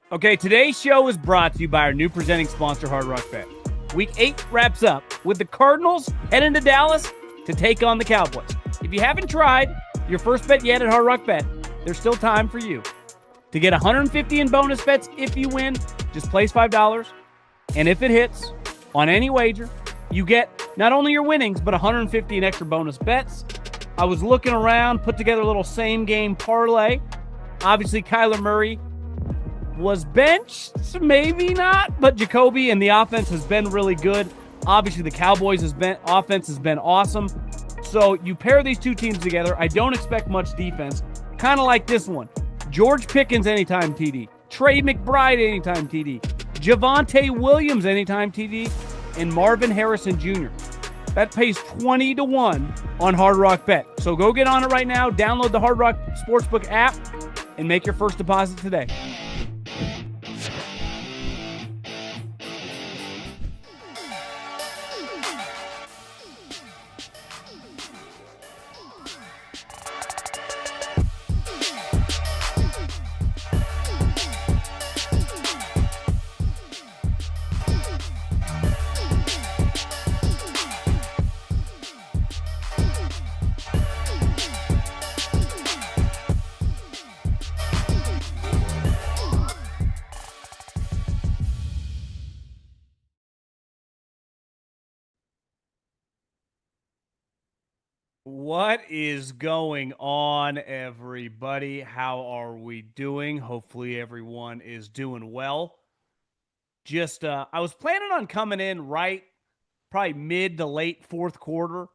Okay, today's show is brought to you by our new presenting sponsor, Hard Rock Bet. Week 8 wraps up with the Cardinals heading to Dallas to take on the Cowboys. If you haven't tried your first bet yet at Hard Rock Bet, there's still time for you. To get $150 in bonus bets if you win, just place $5. And if it hits on any wager, you get not only your winnings, but $150 in extra bonus bets. I was looking around, put together a little same-game parlay. Obviously, Kyler Murray was benched, maybe not, but Jacoby and the offense has been really good. Obviously, the Cowboys' offense has been awesome. So you pair these two teams together. I don't expect much defense. Kind of like this one. George Pickens anytime TD. Trey McBride anytime TD. Javonte Williams anytime TD. And Marvin Harrison Jr. That pays 20-1 on Hard Rock Bet. So go get on it right now. Download the Hard Rock Sportsbook app and make your first deposit today. What is going on, everybody? How are we doing? Hopefully everyone is doing well. I was planning on coming in right probably mid to late fourth quarter,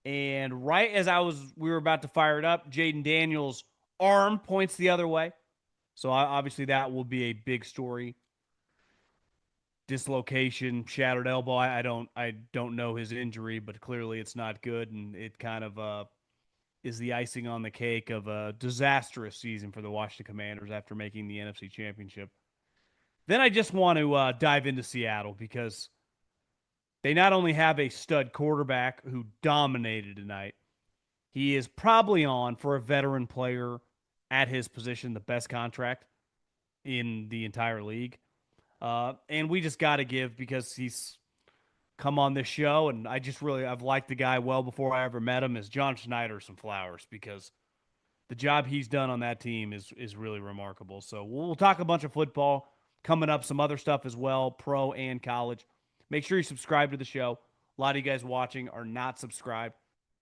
and right as we were about to fire it up, Jayden Daniels' arm points the other way. So obviously that will be a big story. Dislocation, shattered elbow. I don't know his injury, but clearly it's not good, and it kind of is the icing on the cake of a disastrous season for the Washington Commanders after making the NFC Championship. Then I just want to dive into Seattle because they not only have a stud quarterback who dominated tonight, he is probably on, for a veteran player at his position, the best contract in the entire league. And we just got to give, because he's come on this show, and I've liked the guy well before I ever met him, is John Schneider, some flowers, because the job he's done on that team is really remarkable. So we'll talk a bunch of football coming up, some other stuff as well, pro and college. Make sure you subscribe to the show. A lot of you guys watching are not subscribed.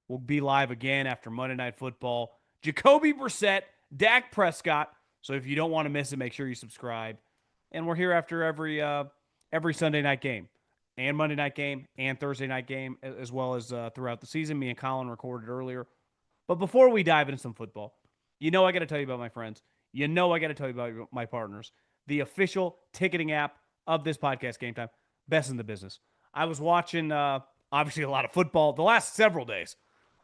We'll be live again after Monday Night Football. Jacoby Brissett, Dak Prescott. So if you don't want to miss it, make sure you subscribe. And we're here after every Sunday night game and Monday night game and Thursday night game, as well as throughout the season. Me and Colin recorded earlier. But before we dive into some football, I got to tell you about my friends. I got to tell you about my partners. The official ticketing app of this podcast, GameTime, best in the business. I was watching, obviously, a lot of football the last several days.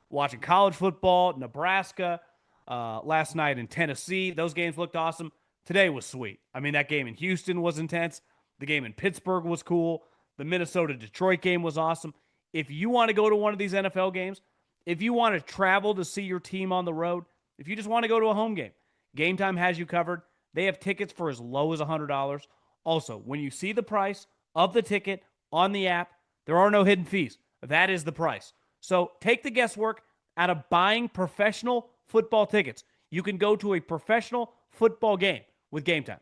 Watching college football, Nebraska, last night in Tennessee. Those games looked awesome. Today was sweet. I mean, that game in Houston was intense. The game in Pittsburgh was cool. The Minnesota-Detroit game was awesome. If you want to go to one of these NFL games, if you want to travel to see your team on the road, if you just want to go to a home game, GameTime has you covered. They have tickets for as low as $100. Also, when you see the price of the ticket on the app, there are no hidden fees. That is the price. So take the guesswork out of buying professional football tickets. You can go to a professional football game with GameTime.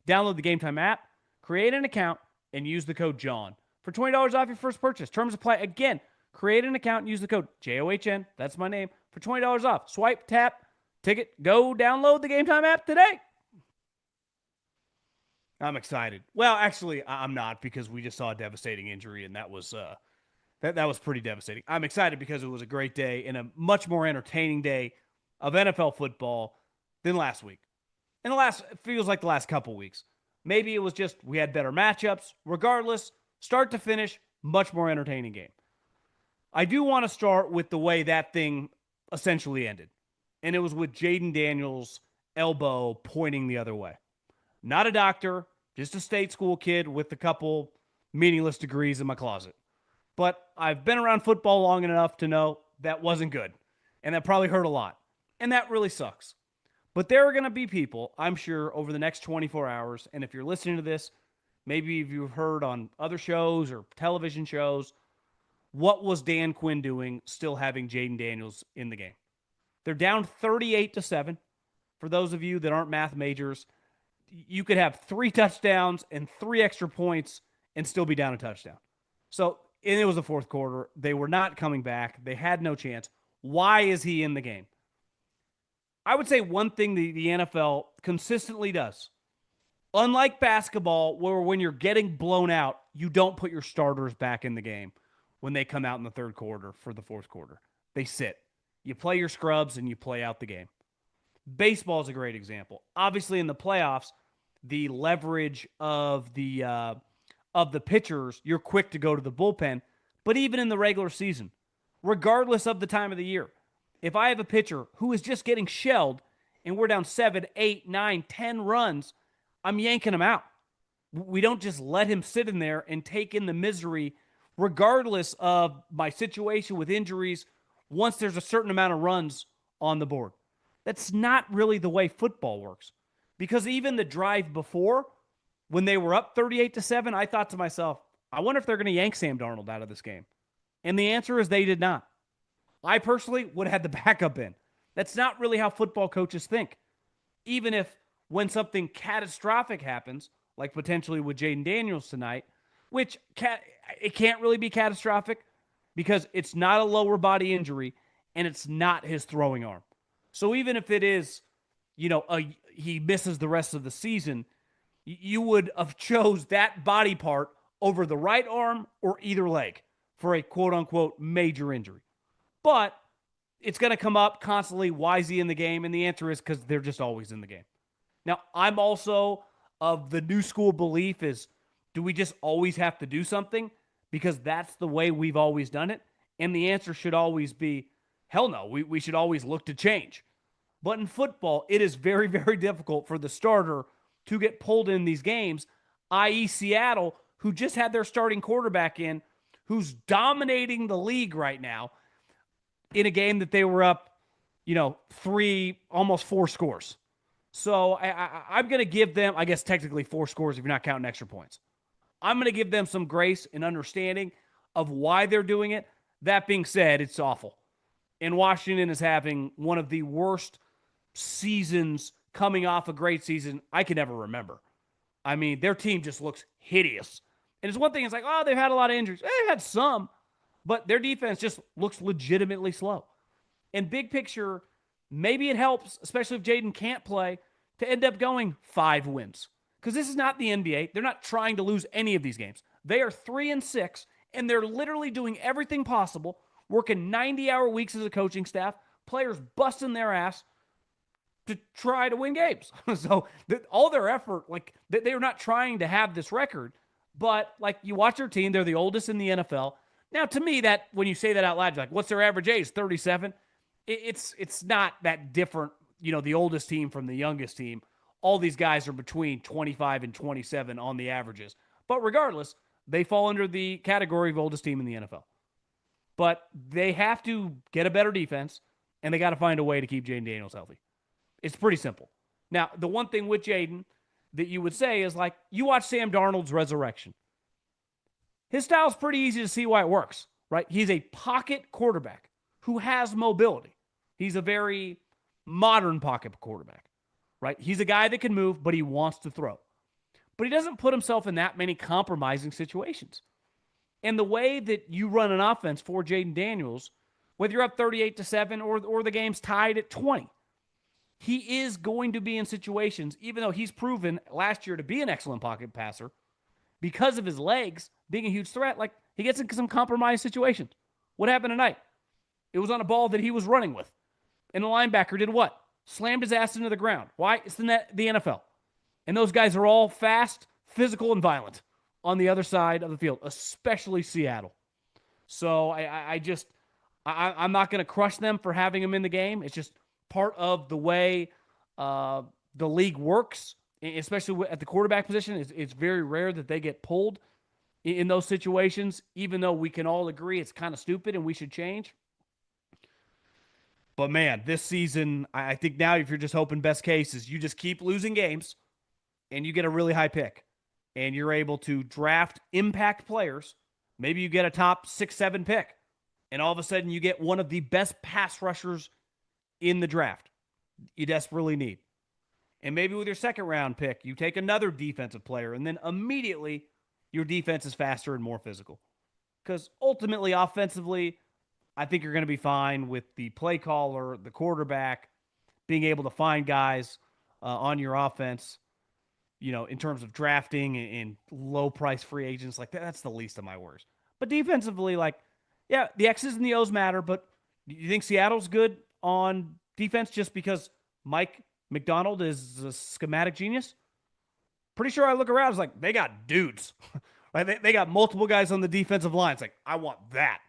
Download the GameTime app, create an account, and use the code JOHN for $20 off your first purchase. Terms apply. Again, create an account and use the code JOHN, that's my name, for $20 off. Swipe, tap, ticket, go download the GameTime app today. I'm excited. Well, actually, I'm not, because we just saw a devastating injury, and that was that was pretty devastating. I'm excited because it was a great day and a much more entertaining day of NFL football than last week. And it feels like the last couple weeks. Maybe it was just we had better matchups. Regardless, start to finish, much more entertaining game. I do want to start with the way that thing essentially ended. And it was with Jayden Daniels' elbow pointing the other way. Not a doctor, just a state school kid with a couple meaningless degrees in my closet. But I've been around football long enough to know that wasn't good. And that probably hurt a lot. And that really sucks. But there are going to be people, I'm sure, over the next 24 hours. And if you're listening to this, maybe if you've heard on other shows or television shows, what was Dan Quinn doing still having Jayden Daniels in the game? They're down 38-7. For those of you that aren't math majors, you could have 3 touchdowns and 3 extra points and still be down a touchdown. So, and it was the fourth quarter. They were not coming back. They had no chance. Why is he in the game? I would say one thing the NFL consistently does, unlike basketball, where when you're getting blown out, you don't put your starters back in the game when they come out in the third quarter for the fourth quarter. They sit. You play your scrubs and you play out the game. Baseball is a great example. Obviously, in the playoffs, the leverage of the pitchers, you're quick to go to the bullpen. But even in the regular season, regardless of the time of the year, if I have a pitcher who is just getting shelled and we're down 7, 8, 9, 10 runs, I'm yanking him out. We don't just let him sit in there and take in the misery, regardless of my situation with injuries, once there's a certain amount of runs on the board. That's not really the way football works. Because even the drive before, when they were up 38-7, I thought to myself, I wonder if they're going to yank Sam Darnold out of this game. And the answer is they did not. I personally would have had the backup in. That's not really how football coaches think. Even if when something catastrophic happens, like potentially with Jayden Daniels tonight, which it can't really be catastrophic because it's not a lower body injury and it's not his throwing arm. So even if it is, he misses the rest of the season, you would have chose that body part over the right arm or either leg for a quote-unquote major injury. But it's going to come up constantly, why is he in the game? And the answer is because they're just always in the game. Now, I'm also of the new school belief is, do we just always have to do something? Because that's the way we've always done it. And the answer should always be, hell no, we should always look to change. But in football, it is very, very difficult for the starter to get pulled in these games, i.e. Seattle, who just had their starting quarterback in, who's dominating the league right now in a game that they were up, 3, almost 4 scores. So I'm going to give them, I guess technically 4 scores if you're not counting extra points. I'm going to give them some grace and understanding of why they're doing it. That being said, it's awful. And Washington is having one of the worst seasons coming off a great season I can ever remember. I mean, their team just looks hideous. And it's one thing, it's like, oh, they've had a lot of injuries. They've had some, but their defense just looks legitimately slow. And big picture, maybe it helps, especially if Jayden can't play, to end up going 5 wins. Because this is not the NBA. They're not trying to lose any of these games. They are 3-6, and they're literally doing everything possible, working 90-hour weeks as a coaching staff, players busting their ass to try to win games. So all their effort, they are not trying to have this record. But you watch their team, they're the oldest in the NFL. Now, to me, that when you say that out loud, you're like, what's their average age? 37. It's not that different. The oldest team from the youngest team. All these guys are between 25 and 27 on the averages. But regardless, they fall under the category of oldest team in the NFL. But they have to get a better defense, and they got to find a way to keep Jayden Daniels healthy. It's pretty simple. Now, the one thing with Jayden that you would say is you watch Sam Darnold's resurrection. His style is pretty easy to see why it works, right? He's a pocket quarterback who has mobility. He's a very modern pocket quarterback, right? He's a guy that can move, but he wants to throw. But he doesn't put himself in that many compromising situations. And the way that you run an offense for Jayden Daniels, whether you're up 38-7 or the game's tied at 20, he is going to be in situations, even though he's proven last year to be an excellent pocket passer, because of his legs being a huge threat, he gets in some compromised situations. What happened tonight? It was on a ball that he was running with. And the linebacker did what? Slammed his ass into the ground. Why? It's the NFL. And those guys are all fast, physical, and violent on the other side of the field, especially Seattle. So I'm not going to crush them for having him in the game. It's just part of the way the league works, especially at the quarterback position. It's very rare that they get pulled in those situations, even though we can all agree it's kind of stupid and we should change. But man, this season, I think now if you're just hoping best case is you just keep losing games and you get a really high pick and you're able to draft impact players. Maybe you get a top 6, 7 pick and all of a sudden you get one of the best pass rushers in the draft you desperately need. And maybe with your second round pick, you take another defensive player and then immediately your defense is faster and more physical. Because ultimately, offensively, I think you're going to be fine with the play caller, the quarterback, being able to find guys on your offense, in terms of drafting and low price free agents. Like that's the least of my worries. But defensively, yeah, the X's and the O's matter, but you think Seattle's good on defense just because Mike McDonald is a schematic genius? Pretty sure I look around, it's like they got dudes. Like they got multiple guys on the defensive line. It's like, I want that.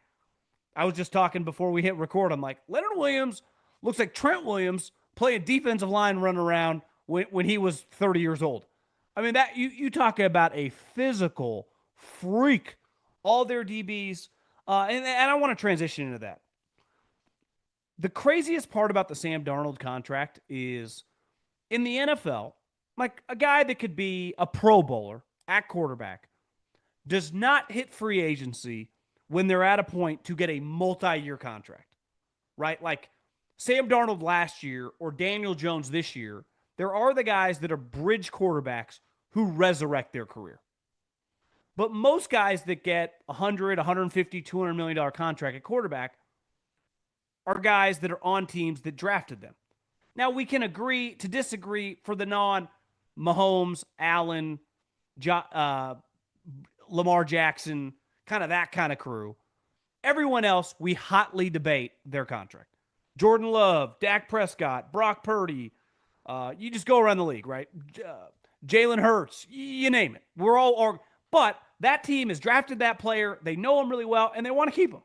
I was just talking before we hit record. I'm like, Leonard Williams looks like Trent Williams playing defensive line running around when he was 30 years old. I mean, that you talk about a physical freak. All their DBs, and I want to transition into that. The craziest part about the Sam Darnold contract is in the NFL, like a guy that could be a Pro Bowler at quarterback does not hit free agency when they're at a point to get a multi-year contract, right? Like Sam Darnold last year or Daniel Jones this year, there are the guys that are bridge quarterbacks who resurrect their career. But most guys that get $100, $150, $200 million contract at quarterback are guys that are on teams that drafted them. Now, we can agree to disagree for the non-Mahomes, Allen, Lamar Jackson, kind of that kind of crew. Everyone else, we hotly debate their contract. Jordan Love, Dak Prescott, Brock Purdy. You just go around the league, right? Jalen Hurts, you name it. We're all... But that team has drafted that player. They know him really well, and they want to keep him.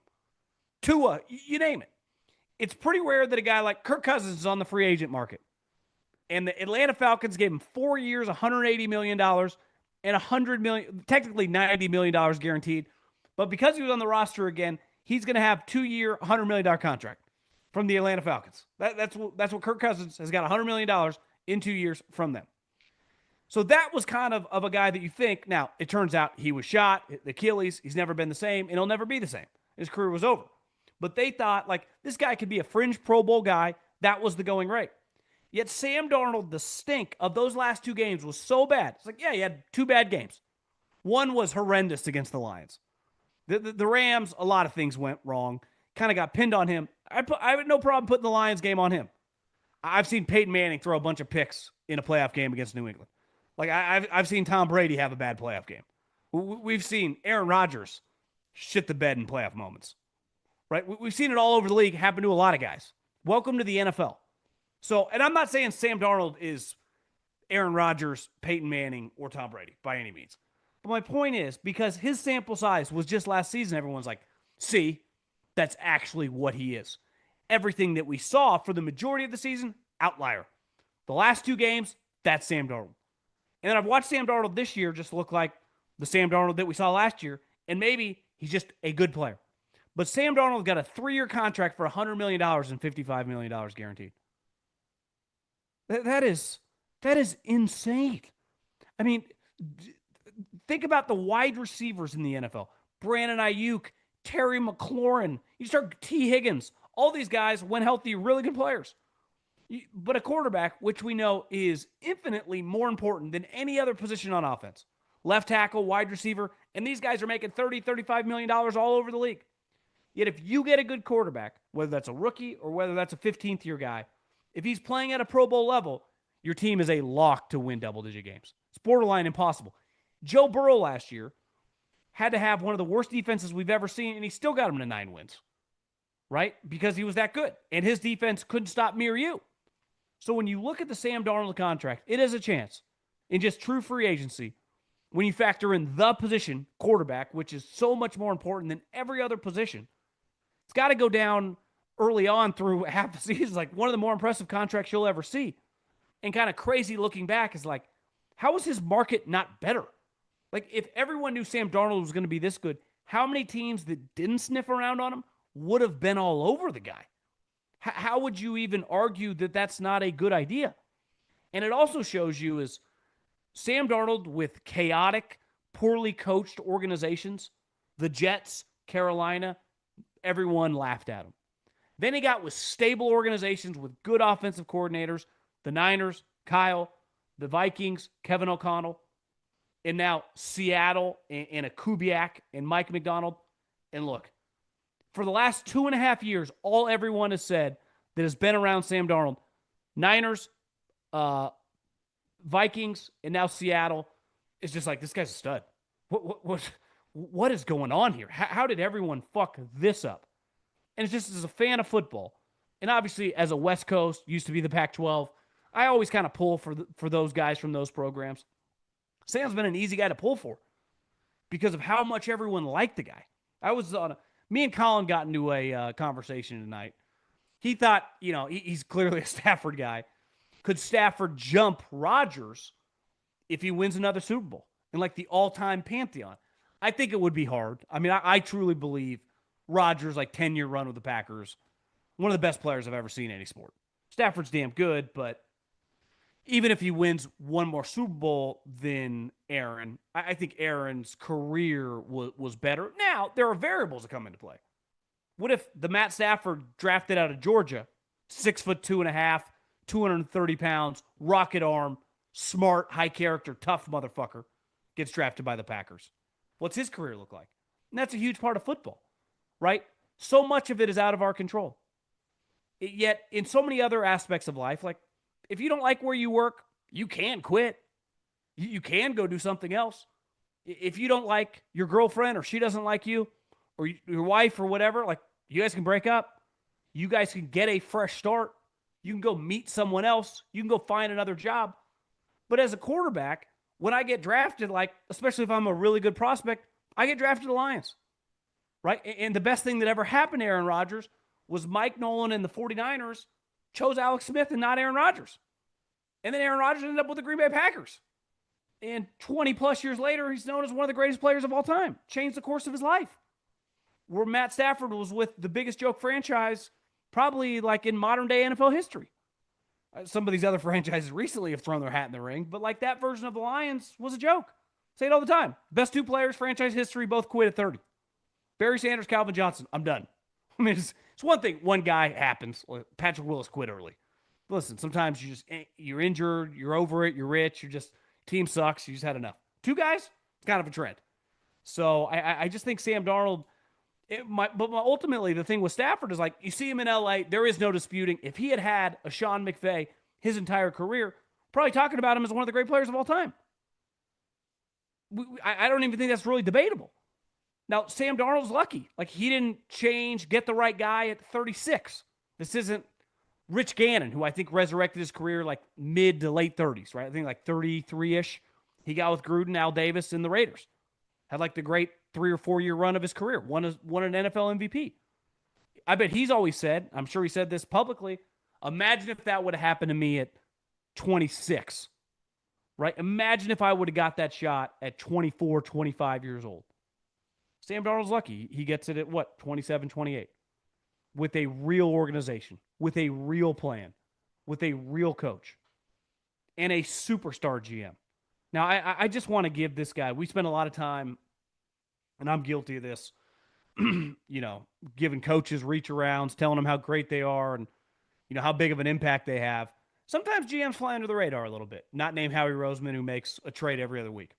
Tua, you name it. It's pretty rare that a guy like Kirk Cousins is on the free agent market. And the Atlanta Falcons gave him 4 years, $180 million, and $100 million, technically $90 million guaranteed. But because he was on the roster again, he's going to have 2-year, $100 million contract from the Atlanta Falcons. That's what Kirk Cousins has got, $100 million in 2 years from them. So that was kind of a guy that you think, now, it turns out he was shot, Achilles, he's never been the same, and he'll never be the same. His career was over. But they thought, this guy could be a fringe Pro Bowl guy. That was the going rate. Yet Sam Darnold, the stink of those last 2 games was so bad. It's like, yeah, he had 2 bad games. One was horrendous against the Lions. The Rams, a lot of things went wrong. Kind of got pinned on him. I have no problem putting the Lions game on him. I've seen Peyton Manning throw a bunch of picks in a playoff game against New England. I've seen Tom Brady have a bad playoff game. We've seen Aaron Rodgers shit the bed in playoff moments, right? We've seen it all over the league happen to a lot of guys. Welcome to the NFL. So, and I'm not saying Sam Darnold is Aaron Rodgers, Peyton Manning, or Tom Brady by any means. But my point is, because his sample size was just last season, everyone's like, see, that's actually what he is. Everything that we saw for the majority of the season, outlier. The last 2 games, that's Sam Darnold. And then I've watched Sam Darnold this year just look like the Sam Darnold that we saw last year, and maybe he's just a good player. But Sam Darnold got a 3-year contract for $100 million and $55 million guaranteed. That is insane. I mean, think about the wide receivers in the NFL. Brandon Ayuk, Terry McLaurin. You start T. Higgins. All these guys, when healthy, really good players. But a quarterback, which we know is infinitely more important than any other position on offense. Left tackle, wide receiver, and these guys are making $30, $35 million all over the league. Yet if you get a good quarterback, whether that's a rookie or whether that's a 15th year guy, if he's playing at a Pro Bowl level, your team is a lock to win double-digit games. It's borderline impossible. Joe Burrow last year had to have one of the worst defenses we've ever seen, and he still got him to 9 wins, right? Because he was that good, and his defense couldn't stop me or you. So when you look at the Sam Darnold contract, it is a chance in just true free agency when you factor in the position, quarterback, which is so much more important than every other position. It's got to go down early on through half the season, like one of the more impressive contracts you'll ever see. And kind of crazy looking back is like, how is his market not better? Like, if everyone knew Sam Darnold was going to be this good, how many teams that didn't sniff around on him would have been all over the guy? How would you even argue that that's not a good idea? And it also shows you is Sam Darnold with chaotic, poorly coached organizations, the Jets, Carolina, everyone laughed at him. Then he got with stable organizations with good offensive coordinators, the Niners, Kyle, the Vikings, Kevin O'Connell, and now Seattle and a Kubiak and Mike McDonald. And look, for the last 2.5 years, all everyone has said that has been around Sam Darnold, Niners, Vikings, and now Seattle, is just like, this guy's a stud. What is going on here? How did everyone fuck this up? And it's just as a fan of football, and obviously as a West Coast, used to be the Pac-12, I always kind of pull for those guys from those programs. Sam's been an easy guy to pull for because of how much everyone liked the guy. Me and Colin got into a conversation tonight. He thought, he's clearly a Stafford guy. Could Stafford jump Rodgers if he wins another Super Bowl in like the all-time pantheon? I think it would be hard. I mean, I truly believe Rodgers, like 10-year run with the Packers, one of the best players I've ever seen in any sport. Stafford's damn good, but even if he wins one more Super Bowl than Aaron, I think Aaron's career was better. Now, there are variables that come into play. What if the Matt Stafford drafted out of Georgia, 6'2.5", 230 pounds, rocket arm, smart, high character, tough motherfucker, gets drafted by the Packers? What's his career look like? And that's a huge part of football, right? So much of it is out of our control. Yet, in so many other aspects of life, like if you don't like where you work, you can quit. You can go do something else. If you don't like your girlfriend or she doesn't like you or your wife or whatever, like you guys can break up. You guys can get a fresh start. You can go meet someone else. You can go find another job. But as a quarterback, when I get drafted, like especially if I'm a really good prospect, I get drafted to the Lions, right? And the best thing that ever happened to Aaron Rodgers was Mike Nolan and the 49ers chose Alex Smith and not Aaron Rodgers. And then Aaron Rodgers ended up with the Green Bay Packers. And 20 plus years later, he's known as one of the greatest players of all time. Changed the course of his life. Where Matt Stafford was with the biggest joke franchise, probably like in modern day NFL history. Some of these other franchises recently have thrown their hat in the ring, but like that version of the Lions was a joke. Say it all the time. Best two players, franchise history, both quit at 30. Barry Sanders, Calvin Johnson. I'm done. I mean, it's one thing. One guy happens. Patrick Willis quit early. Listen, sometimes you're injured, you're over it, you're rich, team sucks, you just had enough. Two guys, it's kind of a trend. So I just think Sam Darnold, ultimately the thing with Stafford is like, you see him in LA, there is no disputing. If he had a Sean McVay his entire career, probably talking about him as one of the great players of all time. I don't even think that's really debatable. Now, Sam Darnold's lucky. Like, he didn't get the right guy at 36. This isn't Rich Gannon, who I think resurrected his career like mid to late 30s, right? I think like 33-ish. He got with Gruden, Al Davis, and the Raiders. Had like the great 3 or 4 year run of his career. Won an NFL MVP. I bet he's always said, I'm sure he said this publicly, imagine if that would have happened to me at 26, right? Imagine if I would have got that shot at 24, 25 years old. Sam Darnold's lucky. He gets it at 27, 28. With a real organization, with a real plan, with a real coach, and a superstar GM. Now, I just want to give this guy, we spend a lot of time, and I'm guilty of this, giving coaches reach arounds, telling them how great they are and, how big of an impact they have. Sometimes GMs fly under the radar a little bit, not named Howie Roseman, who makes a trade every other week.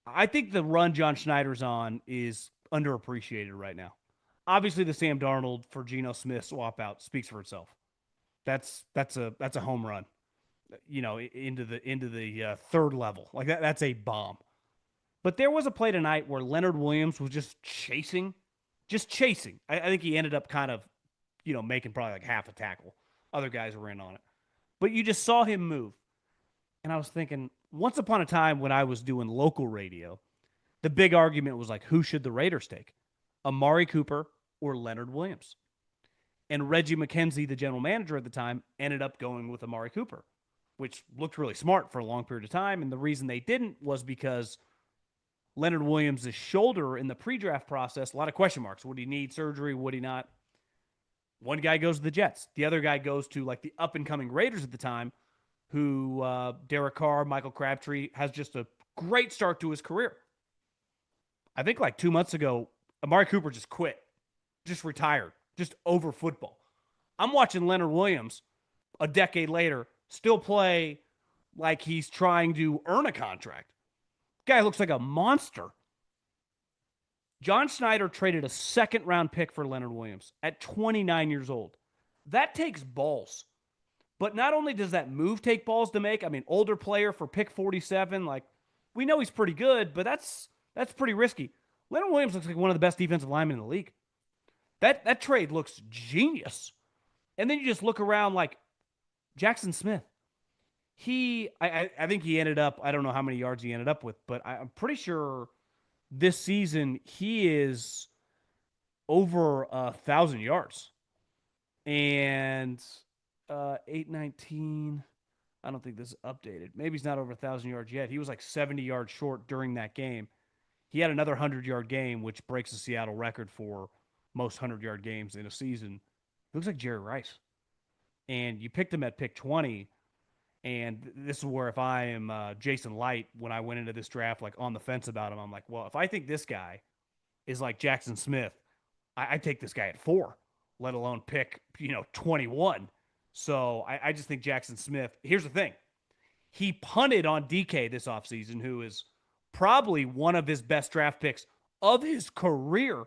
I think the run John Schneider's on is underappreciated right now. Obviously, the Sam Darnold for Geno Smith swap out speaks for itself. That's a home run, into the third level. Like that's a bomb. But there was a play tonight where Leonard Williams was just chasing. I think he ended up kind of, making probably like half a tackle. Other guys were in on it. But you just saw him move. And I was thinking, once upon a time when I was doing local radio, the big argument was like, who should the Raiders take? Amari Cooper or Leonard Williams? And Reggie McKenzie, the general manager at the time, ended up going with Amari Cooper, which looked really smart for a long period of time. And the reason they didn't was because Leonard Williams' shoulder in the pre-draft process, a lot of question marks. Would he need surgery? Would he not? One guy goes to the Jets. The other guy goes to like the up and coming Raiders at the time, who Derek Carr, Michael Crabtree has just a great start to his career. I think like 2 months ago, Amari Cooper just quit, just retired, just over football. I'm watching Leonard Williams a decade later still play like he's trying to earn a contract. Guy looks like a monster. John Schneider traded a second round pick for Leonard Williams at 29 years old. That takes balls. But not only does that move take balls to make, I mean, older player for pick 47, like, we know he's pretty good, but that's pretty risky. Leonard Williams looks like one of the best defensive linemen in the league. That trade looks genius. And then you just look around like Jackson Smith. I think he ended up, I don't know how many yards he ended up with, but I'm pretty sure this season he is over 1,000 yards. And 819. I don't think this is updated. Maybe he's not over 1,000 yards yet. He was like 70 yards short during that game. He had another 100-yard game, which breaks the Seattle record for most 100-yard games in a season. He looks like Jerry Rice. And you picked him at pick 20. And this is where if I am Jason Light, when I went into this draft, like on the fence about him, I'm like, well, if I think this guy is like Jackson Smith, I take this guy at 4, let alone pick, 21. So I just think Jackson Smith, here's the thing. He punted on DK this offseason, who is probably one of his best draft picks of his career.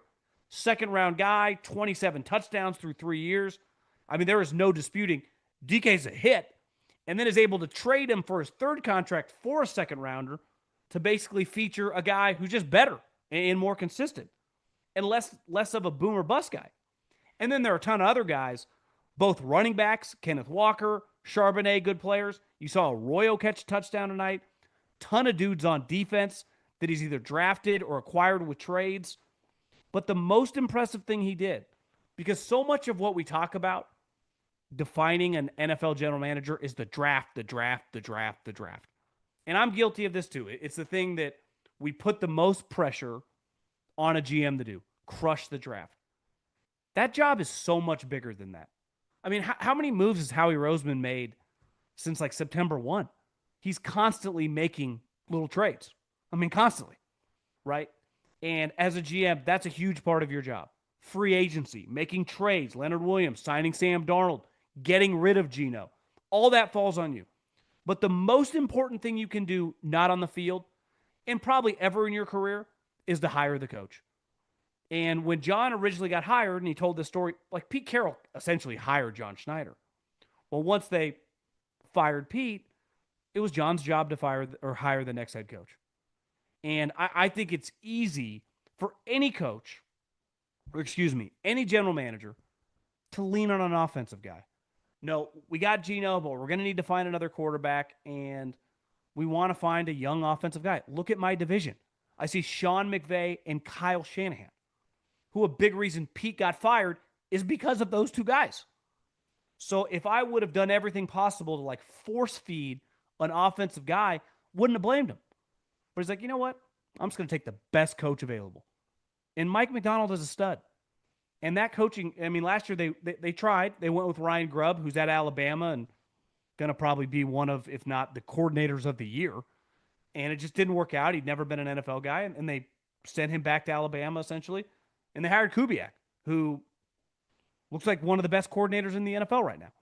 Second-round guy, 27 touchdowns through 3 years. I mean, there is no disputing DK's a hit, and then is able to trade him for his third contract for a second-rounder to basically feature a guy who's just better and more consistent and less of a boom or bust guy. And then there are a ton of other guys, both running backs, Kenneth Walker, Charbonnet, good players. You saw Arroyo catch a touchdown tonight. Ton of dudes on defense that he's either drafted or acquired with trades. But the most impressive thing he did, because so much of what we talk about defining an NFL general manager is the draft, the draft, the draft, the draft. And I'm guilty of this too. It's the thing that we put the most pressure on a GM to do, crush the draft. That job is so much bigger than that. I mean, how many moves has Howie Roseman made since like September 1? He's constantly making little trades. I mean, constantly, right? And as a GM, that's a huge part of your job. Free agency, making trades, Leonard Williams, signing Sam Darnold, getting rid of Geno. All that falls on you. But the most important thing you can do, not on the field, and probably ever in your career, is to hire the coach. And when John originally got hired, and he told this story, like Pete Carroll essentially hired John Schneider. Well, once they fired Pete, it was John's job to hire the next head coach. And I think it's easy for any coach, any general manager, to lean on an offensive guy. No, we got Geno, but we're going to need to find another quarterback, and we want to find a young offensive guy. Look at my division. I see Sean McVay and Kyle Shanahan, who a big reason Pete got fired is because of those two guys. So if I would have done everything possible to like force feed an offensive guy, wouldn't have blamed him. But he's like, you know what? I'm just going to take the best coach available. And Mike McDonald is a stud. And that coaching, I mean, last year they tried. They went with Ryan Grubb, who's at Alabama and going to probably be one of, if not the coordinators of the year. And it just didn't work out. He'd never been an NFL guy. And they sent him back to Alabama, essentially. And they hired Kubiak, who looks like one of the best coordinators in the NFL right now.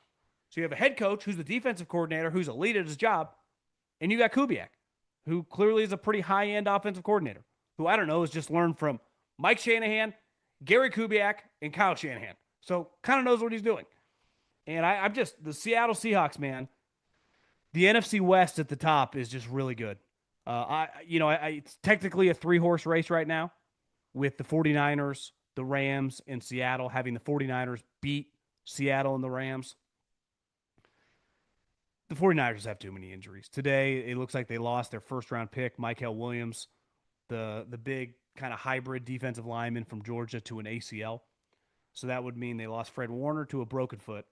So you have a head coach who's the defensive coordinator, who's elite at his job, and you got Kubiak, who clearly is a pretty high-end offensive coordinator, who I don't know has just learned from Mike Shanahan, Gary Kubiak, and Kyle Shanahan. So kind of knows what he's doing. And I'm just, the Seattle Seahawks, man, the NFC West at the top is just really good. It's technically a 3-horse race right now with the 49ers, the Rams, and Seattle, having the 49ers beat Seattle and the Rams. The 49ers have too many injuries. Today, it looks like they lost their first-round pick, Mykel Williams, the big kind of hybrid defensive lineman from Georgia, to an ACL. So that would mean they lost Fred Warner to a broken foot.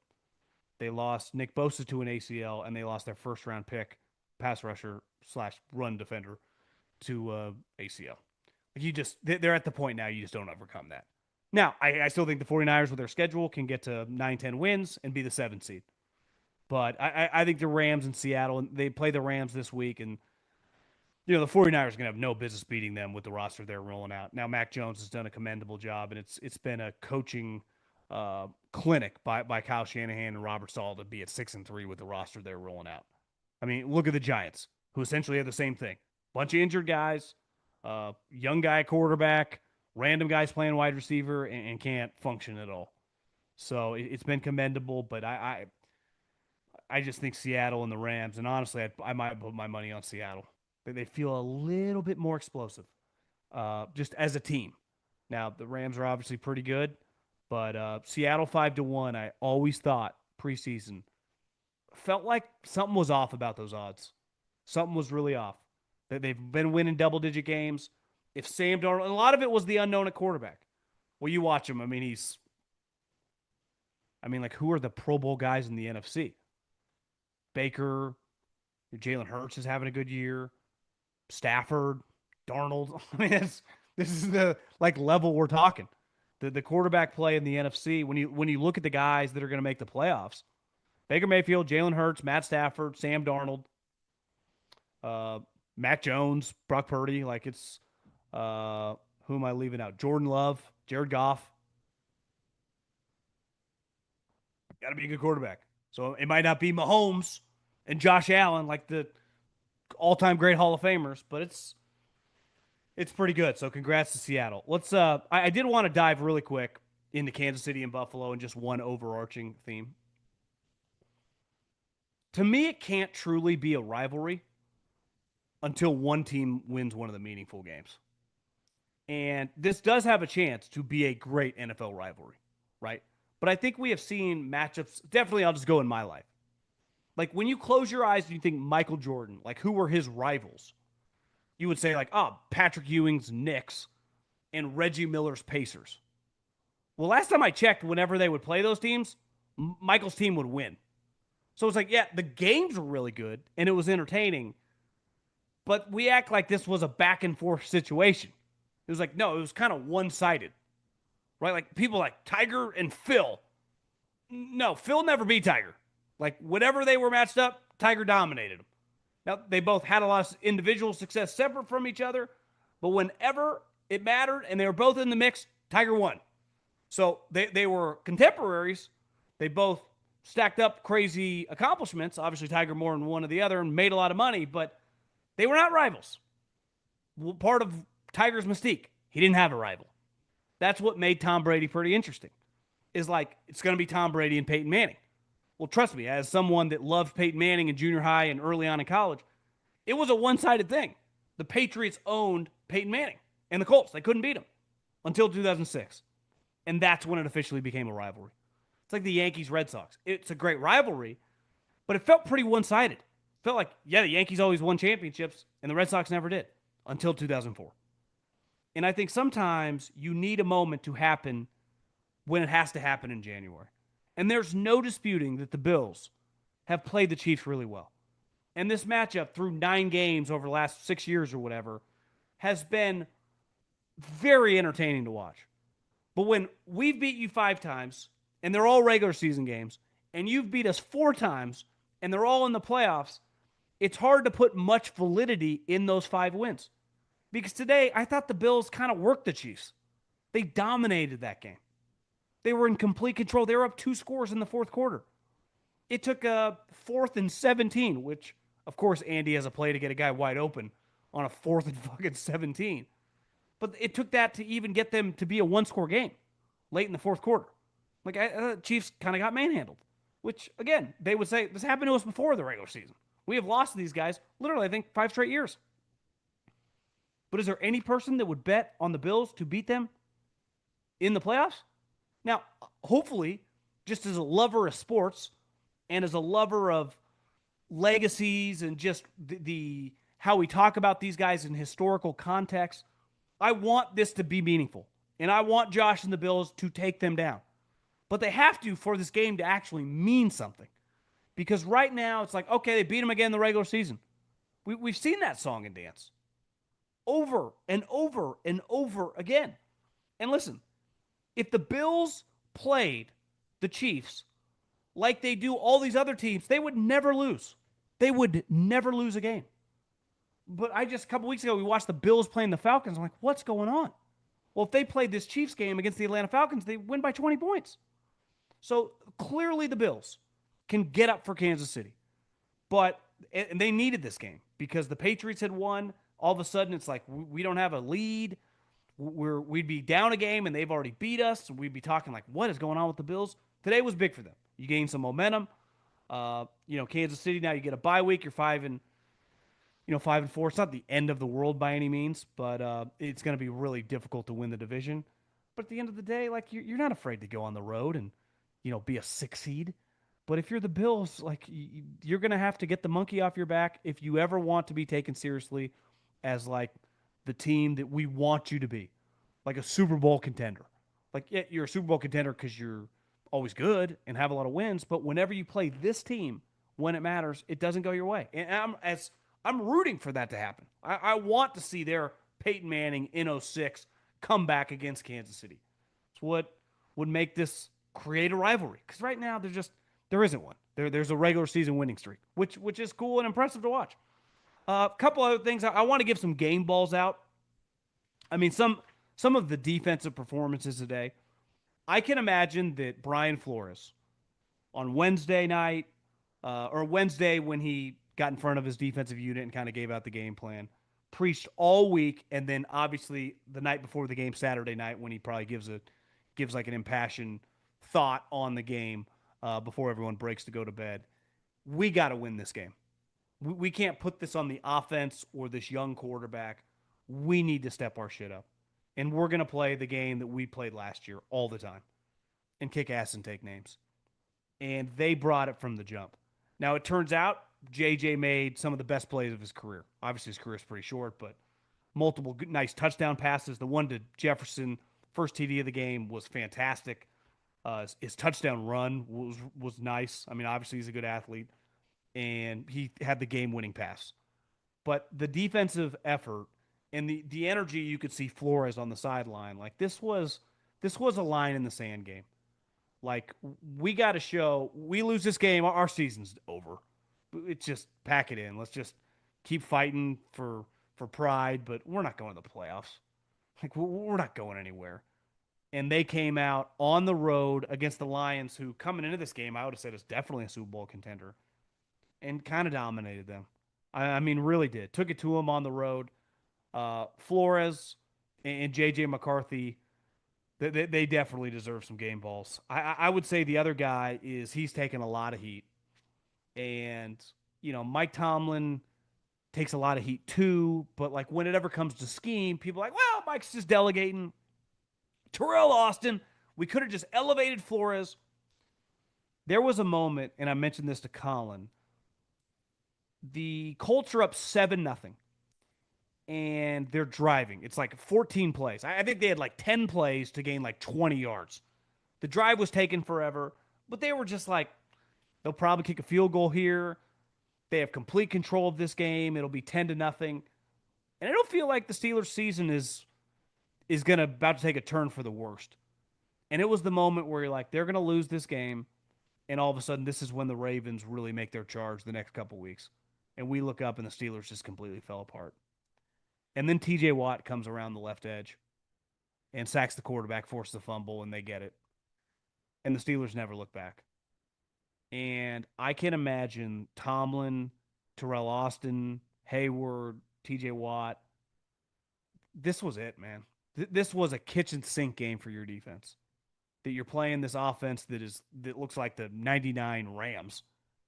They lost Nick Bosa to an ACL, and they lost their first-round pick, pass rusher / run defender, to ACL. They're at the point now you just don't overcome that. Now, I still think the 49ers with their schedule can get to 9, 10 wins and be the 7th seed. But I think the Rams in Seattle, and they play the Rams this week, and the 49ers are going to have no business beating them with the roster they're rolling out. Now, Mac Jones has done a commendable job, and it's been a coaching clinic by Kyle Shanahan and Robert Sala to be at 6-3 with the roster they're rolling out. I mean, look at the Giants, who essentially have the same thing. Bunch of injured guys, young guy quarterback, random guys playing wide receiver, and can't function at all. So it's been commendable, but I just think Seattle and the Rams, and honestly, I might put my money on Seattle. They feel a little bit more explosive, just as a team. Now the Rams are obviously pretty good, but Seattle 5-1. I always thought preseason felt like something was off about those odds. Something was really off. They've been winning double-digit games. If Sam Darnold, and a lot of it was the unknown at quarterback. Well, you watch him. I mean, like, who are the Pro Bowl guys in the NFC? Baker, Jalen Hurts is having a good year. Stafford, Darnold. I mean, this is the level we're talking. The quarterback play in the NFC. When you look at the guys that are going to make the playoffs, Baker Mayfield, Jalen Hurts, Matt Stafford, Sam Darnold, Mac Jones, Brock Purdy. Like, it's who am I leaving out? Jordan Love, Jared Goff. Got to be a good quarterback. So it might not be Mahomes and Josh Allen like the all-time great Hall of Famers, but it's pretty good. So congrats to Seattle. Let's I did want to dive really quick into Kansas City and Buffalo and just one overarching theme. To me, it can't truly be a rivalry until one team wins one of the meaningful games. And this does have a chance to be a great NFL rivalry, right? But I think we have seen matchups. Definitely, I'll just go in my life. Like, when you close your eyes and you think Michael Jordan, like, who were his rivals? You would say, like, Patrick Ewing's Knicks and Reggie Miller's Pacers. Well, last time I checked, whenever they would play those teams, Michael's team would win. So it's like, yeah, the games were really good and it was entertaining, but we act like this was a back and forth situation. It was like, no, it was kind of one-sided, right? Like, people like Tiger and Phil. No, Phil never beat Tiger. Like, whatever they were matched up, Tiger dominated them. Now, they both had a lot of individual success separate from each other, but whenever it mattered and they were both in the mix, Tiger won. So they were contemporaries. They both stacked up crazy accomplishments. Obviously, Tiger more than one or the other and made a lot of money, but they were not rivals. Well, part of Tiger's mystique, he didn't have a rival. That's what made Tom Brady pretty interesting. Is like, it's going to be Tom Brady and Peyton Manning. Well, trust me, as someone that loved Peyton Manning in junior high and early on in college, it was a one-sided thing. The Patriots owned Peyton Manning and the Colts. They couldn't beat him until 2006. And that's when it officially became a rivalry. It's like the Yankees-Red Sox. It's a great rivalry, but it felt pretty one-sided. It felt like, yeah, the Yankees always won championships, and the Red Sox never did until 2004. And I think sometimes you need a moment to happen when it has to happen in January. And there's no disputing that the Bills have played the Chiefs really well. And this matchup through 9 games over the last 6 years or whatever has been very entertaining to watch. But when we've beat you 5 times, and they're all regular season games, and you've beat us 4 times, and they're all in the playoffs, it's hard to put much validity in those 5 wins. Because today, I thought the Bills kind of worked the Chiefs. They dominated that game. They were in complete control. They were up 2 scores in the fourth quarter. It took a 4th and 17, which, of course, Andy has a play to get a guy wide open on a 4th and fucking 17. But it took that to even get them to be a 1-score game late in the fourth quarter. Like, Chiefs kind of got manhandled, which, again, they would say, this happened to us before the regular season. We have lost to these guys, literally, I think, 5 straight years. But is there any person that would bet on the Bills to beat them in the playoffs? Now, hopefully, just as a lover of sports and as a lover of legacies and just the how we talk about these guys in historical context, I want this to be meaningful. And I want Josh and the Bills to take them down. But they have to for this game to actually mean something. Because right now, it's like, okay, they beat them again in the regular season. We've seen that song and dance over and over and over again. And listen, If the Bills played the Chiefs like they do all these other teams, they would never lose. They would never lose a game. But I just, a couple weeks ago, we watched the Bills playing the Falcons. I'm like, what's going on? Well, if they played this Chiefs game against the Atlanta Falcons, they win by 20 points. So clearly the Bills can get up for Kansas City. But and they needed this game because the Patriots had won. All of a sudden, it's like we don't have a lead. We'd be down a game and they've already beat us. We'd be talking like, what is going on with the Bills? Today was big for them. You gain some momentum. Kansas City, now you get a bye week. You're 5-4. It's not the end of the world by any means, but it's going to be really difficult to win the division. But at the end of the day, like you're not afraid to go on the road and be a 6 seed. But if you're the Bills, like you're going to have to get the monkey off your back if you ever want to be taken seriously as like the team that we want you to be, like a Super Bowl contender. Like, yeah, you're a Super Bowl contender because you're always good and have a lot of wins. But whenever you play this team, when it matters, it doesn't go your way. And I'm rooting for that to happen. I want to see their Peyton Manning in '06 come back against Kansas City. It's what would make this create a rivalry. Because right now there isn't one. There's a regular season winning streak, which is cool and impressive to watch. A couple other things. I want to give some game balls out. I mean, some of the defensive performances today. I can imagine that Brian Flores on Wednesday night or Wednesday when he got in front of his defensive unit and kind of gave out the game plan, preached all week, and then obviously the night before the game, Saturday night, when he probably gives like an impassioned thought on the game before everyone breaks to go to bed. We got to win this game. We can't put this on the offense or this young quarterback. We need to step our shit up. And we're going to play the game that we played last year all the time and kick ass and take names. And they brought it from the jump. Now, it turns out JJ made some of the best plays of his career. Obviously, his career is pretty short, but multiple good, nice touchdown passes. The one to Jefferson, first TD of the game, was fantastic. His touchdown run was nice. I mean, obviously, he's a good athlete. And he had the game-winning pass. But the defensive effort and the energy you could see Flores on the sideline, like this was a line in the sand game. Like we got to show we lose this game, our season's over. It's just pack it in. Let's just keep fighting for pride, but we're not going to the playoffs. Like we're not going anywhere. And they came out on the road against the Lions, who coming into this game I would have said is definitely a Super Bowl contender. And kind of dominated them. I mean, really did. Took it to them on the road. Flores and JJ McCarthy, they definitely deserve some game balls. I would say the other guy he's taken a lot of heat. And, Mike Tomlin takes a lot of heat too. But, like, when it ever comes to scheme, people are like, well, Mike's just delegating. Terrell Austin, we could have just elevated Flores. There was a moment, and I mentioned this to Colin, the Colts are up 7-0, and they're driving. It's like 14 plays. I think they had like 10 plays to gain like 20 yards. The drive was taking forever, but they were just like, they'll probably kick a field goal here. They have complete control of this game. It'll be 10-0. And I don't feel like the Steelers season is about to take a turn for the worst. And it was the moment where you're like, they're going to lose this game. And all of a sudden, this is when the Ravens really make their charge the next couple weeks. And we look up and the Steelers just completely fell apart. And then TJ Watt comes around the left edge and sacks the quarterback, forces a fumble, and they get it. And the Steelers never look back. And I can imagine Tomlin, Terrell Austin, Hayward, TJ Watt. This was it, man. This was a kitchen sink game for your defense. That you're playing this offense that looks like the 99 Rams.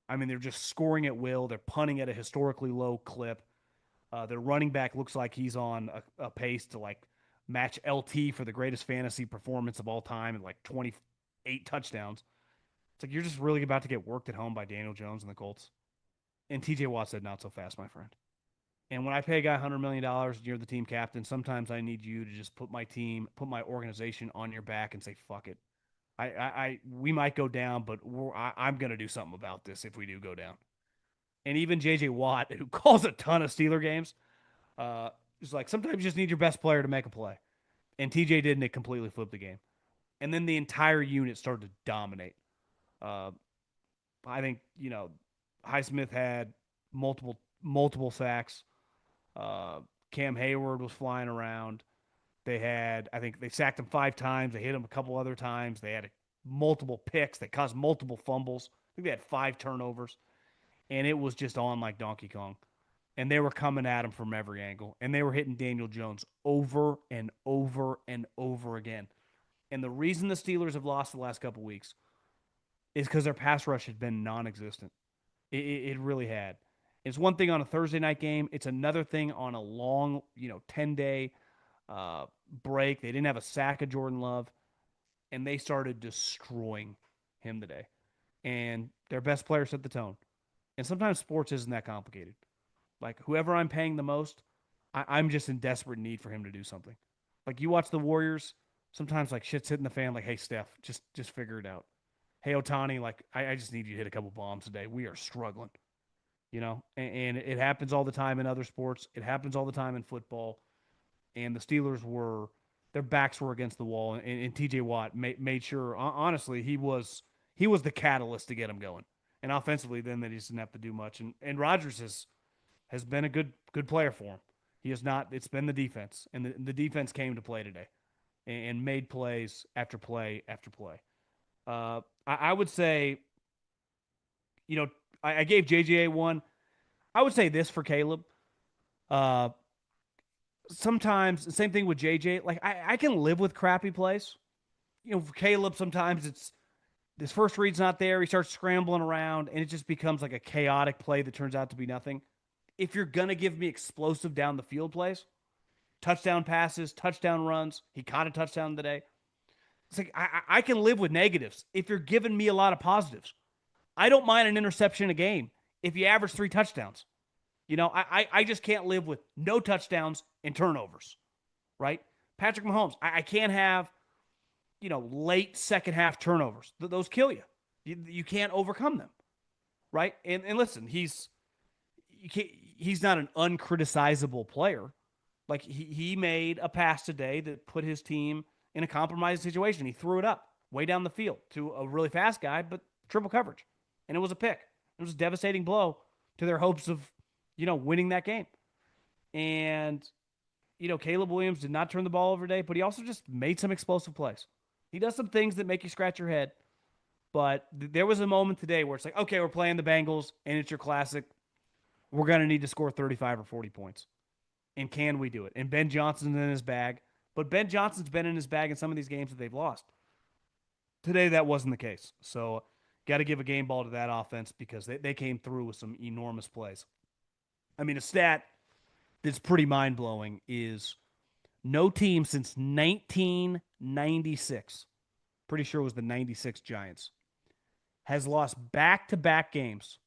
I mean, they're just scoring at will. They're punting at a historically low clip. Their running back looks like he's on a pace to like match LT for the greatest fantasy performance of all time at like 28 touchdowns. It's like you're just really about to get worked at home by Daniel Jones and the Colts. And TJ Watt said, not so fast, my friend. And when I pay a guy $100 million and you're the team captain, sometimes I need you to just put my organization on your back and say, fuck it. We might go down, but I'm going to do something about this if we do go down. And even JJ Watt, who calls a ton of Steeler games, is like, sometimes you just need your best player to make a play. And TJ did, and it completely flipped the game. And then the entire unit started to dominate. Uh, I think, Highsmith had multiple sacks. Cam Hayward was flying around. I think they sacked him 5 times. They hit him a couple other times. They had multiple picks. They caused multiple fumbles. I think they had 5 turnovers. And it was just on like Donkey Kong. And they were coming at him from every angle. And they were hitting Daniel Jones over and over and over again. And the reason the Steelers have lost the last couple weeks is because their pass rush had been non-existent. It really had. It's one thing on a Thursday night game. It's another thing on a long, 10-day break. They didn't have a sack of Jordan Love, and they started destroying him today. And their best player set the tone. And sometimes sports isn't that complicated. Like, whoever I'm paying the most, I'm just in desperate need for him to do something. Like, you watch the Warriors, sometimes, like, shit's hitting the fan, like, hey, Steph, just figure it out. Hey, Otani, like, I just need you to hit a couple bombs today. We are struggling. And it happens all the time in other sports. It happens all the time in football. And the Steelers their backs were against the wall. And TJ Watt made sure, honestly, he was the catalyst to get them going. And offensively, then they just didn't have to do much. And Rodgers has been a good player for him. He has not. It's been the defense. And the defense came to play today and made plays after play after play. I would say, I gave JJ one. I would say this for Caleb. Sometimes, the same thing with JJ. Like, I can live with crappy plays. For Caleb, sometimes it's his first read's not there. He starts scrambling around, and it just becomes like a chaotic play that turns out to be nothing. If you're going to give me explosive down the field plays, touchdown passes, touchdown runs, he caught a touchdown today. It's like, I can live with negatives if you're giving me a lot of positives. I don't mind an interception a game if you average 3 touchdowns. I just can't live with no touchdowns and turnovers, right? Patrick Mahomes, I can't have, late second half turnovers. Those kill you. You can't overcome them, right? And listen, he's not an uncriticizable player. Like, he made a pass today that put his team in a compromised situation. He threw it up way down the field to a really fast guy, but triple coverage. And it was a pick. It was a devastating blow to their hopes of, winning that game. And, Caleb Williams did not turn the ball over today, but he also just made some explosive plays. He does some things that make you scratch your head. But there was a moment today where it's like, okay, we're playing the Bengals, and it's your classic. We're going to need to score 35 or 40 points. And can we do it? And Ben Johnson's in his bag. But Ben Johnson's been in his bag in some of these games that they've lost. Today, that wasn't the case. So, got to give a game ball to that offense because they came through with some enormous plays. I mean, a stat that's pretty mind-blowing is no team since 1996, pretty sure it was the 96 Giants, has lost back-to-back games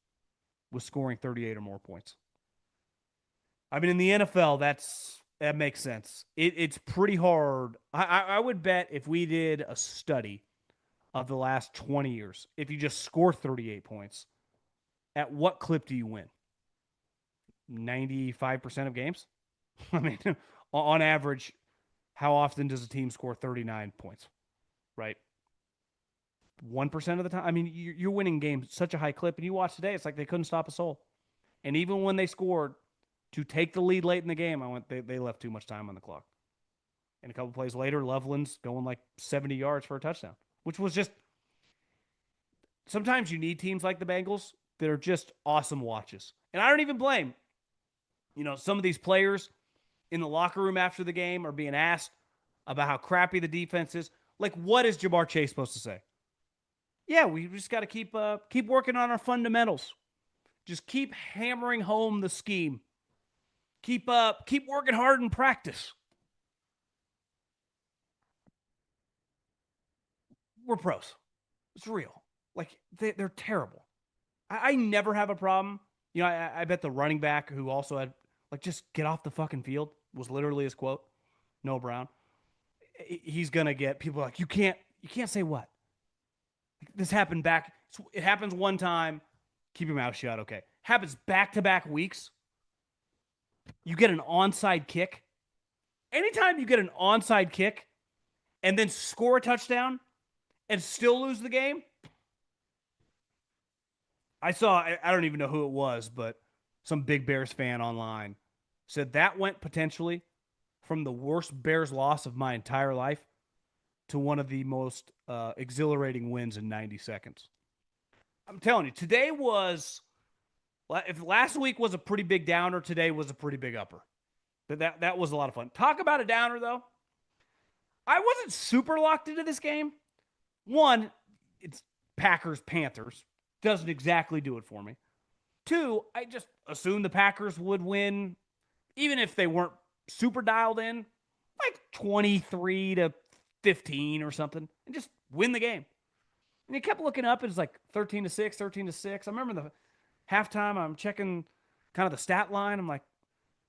with scoring 38 or more points. I mean, in the NFL, that makes sense. It's pretty hard. I would bet if we did a study of the last 20 years, if you just score 38 points, at what clip do you win? 95% of games? I mean, on average, how often does a team score 39 points? Right? 1% of the time? I mean, you're winning games such a high clip, and you watch today, it's like they couldn't stop a soul. And even when they scored to take the lead late in the game, they left too much time on the clock. And a couple plays later, Loveland's going like 70 yards for a touchdown, which was just, sometimes you need teams like the Bengals that are just awesome watches. And I don't even blame, some of these players in the locker room after the game are being asked about how crappy the defense is. Like, what is Jamar Chase supposed to say? Yeah, we just got to keep working on our fundamentals. Just keep hammering home the scheme. Keep working hard in practice. We're pros. It's real. Like, they're terrible. I never have a problem. I bet the running back who also had, like, just get off the fucking field was literally his quote. Noah Brown. He's going to get people like, you can't say what? This happened back. It happens one time. Keep your mouth shut. Okay. Happens back-to-back weeks. You get an onside kick. Anytime you get an onside kick and then score a touchdown, and still lose the game. I saw, I don't even know who it was, but some big Bears fan online said that went potentially from the worst Bears loss of my entire life to one of the most exhilarating wins in 90 seconds. I'm telling you, today was, if last week was a pretty big downer, today was a pretty big upper. That was a lot of fun. Talk about a downer, though. I wasn't super locked into this game. One, it's Packers-Panthers. Doesn't exactly do it for me. Two, I just assumed the Packers would win, even if they weren't super dialed in, like 23-15 or something, and just win the game. And you kept looking up, and it's like 13-6, 13-6. I remember the halftime, I'm checking kind of the stat line. I'm like,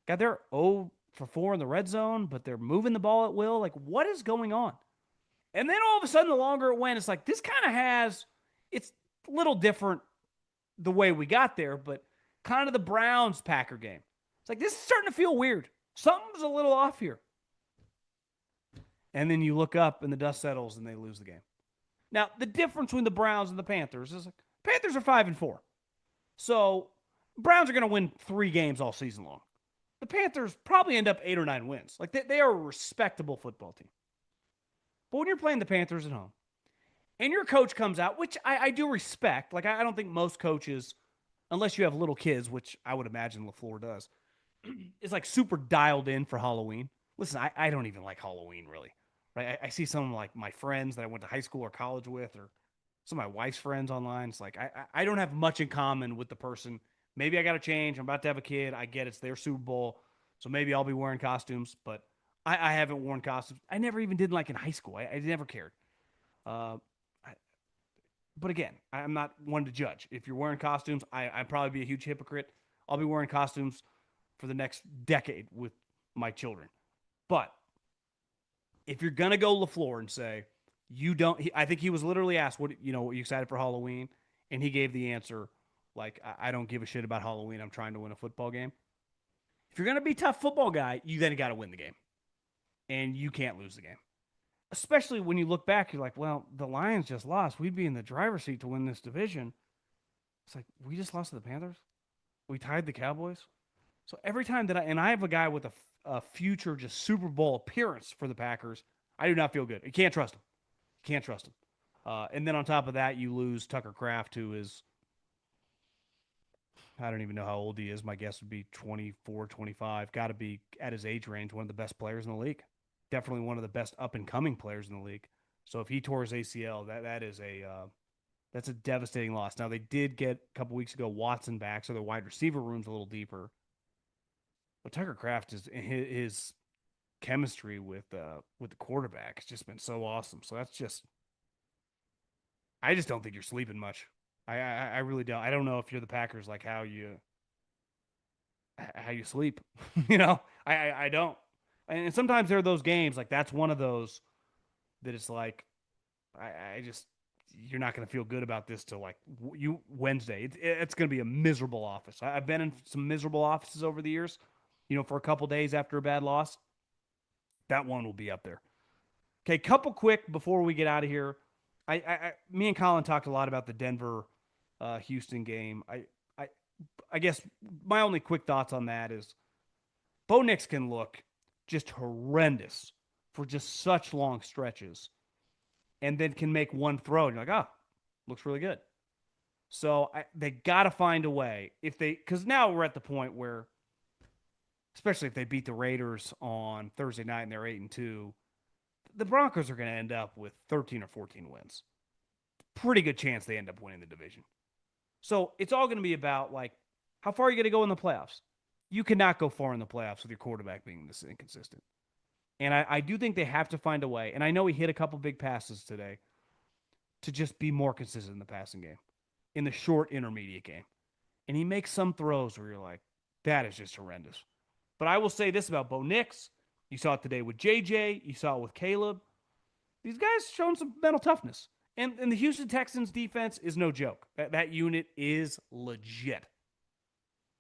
God, they're 0 for 4 in the red zone, but they're moving the ball at will. Like, what is going on? And then all of a sudden, the longer it went, it's like, this kind of has, it's a little different the way we got there, but kind of the Browns-Packer game. It's like, this is starting to feel weird. Something's a little off here. And then you look up and the dust settles and they lose the game. Now, the difference between the Browns and the Panthers is like, Panthers are 5-4. So, Browns are going to win 3 games all season long. The Panthers probably end up 8 or 9 wins. Like, they are a respectable football team. But when you're playing the Panthers at home, and your coach comes out, which I do respect. Like, I don't think most coaches, unless you have little kids, which I would imagine LaFleur does, is like super dialed in for Halloween. Listen, I don't even like Halloween, really. Right? I see some of like my friends that I went to high school or college with, or some of my wife's friends online. It's like, I don't have much in common with the person. Maybe I got to change. I'm about to have a kid. I get it's their Super Bowl, so maybe I'll be wearing costumes, but I haven't worn costumes. I never even did like in high school. I never cared. But again, I'm not one to judge. If you're wearing costumes, I'd probably be a huge hypocrite. I'll be wearing costumes for the next decade with my children. But if you're going to go LaFleur and say, you don't, I think he was literally asked, what are you excited for Halloween? And he gave the answer, like, I don't give a shit about Halloween. I'm trying to win a football game. If you're going to be a tough football guy, you then got to win the game. And you can't lose the game. Especially when you look back, you're like, well, the Lions just lost. We'd be in the driver's seat to win this division. It's like, we just lost to the Panthers. We tied the Cowboys. So every time that I have a guy with a future just Super Bowl appearance for the Packers, I do not feel good. You can't trust him. You can't trust him. And then on top of that, you lose Tucker Kraft, who is, I don't even know how old he is. My guess would be 24, 25. Got to be at his age range, one of the best players in the league. Definitely one of the best up-and-coming players in the league. So if he tore his ACL, that's a devastating loss. Now, they did get a couple weeks ago Watson back, so their wide receiver room's a little deeper. But Tucker Kraft is his chemistry with the quarterback has just been so awesome. So that's just, I just don't think you're sleeping much. I really don't. I don't know if you're the Packers, like how you sleep. I don't. And sometimes there are those games, like that's one of those that it's like, I just, you're not going to feel good about this till like Wednesday. It's going to be a miserable office. I've been in some miserable offices over the years, for a couple days after a bad loss. That one will be up there. Okay, couple quick before we get out of here. Me and Colin talked a lot about the Denver Houston game. I guess my only quick thoughts on that is Bo Nix can look just horrendous for just such long stretches and then can make one throw and you're like, looks really good. So they got to find a way because now we're at the point where, especially if they beat the Raiders on Thursday night and they're 8-2, the Broncos are going to end up with 13 or 14 wins. Pretty good chance they end up winning the division. So it's all going to be about like, how far are you going to go in the playoffs? You cannot go far in the playoffs with your quarterback being this inconsistent. And I do think they have to find a way. And I know he hit a couple big passes today to just be more consistent in the passing game, in the short intermediate game. And he makes some throws where you're like, that is just horrendous. But I will say this about Bo Nix. You saw it today with JJ. You saw it with Caleb. These guys showing some mental toughness. And the Houston Texans defense is no joke. That unit is legit.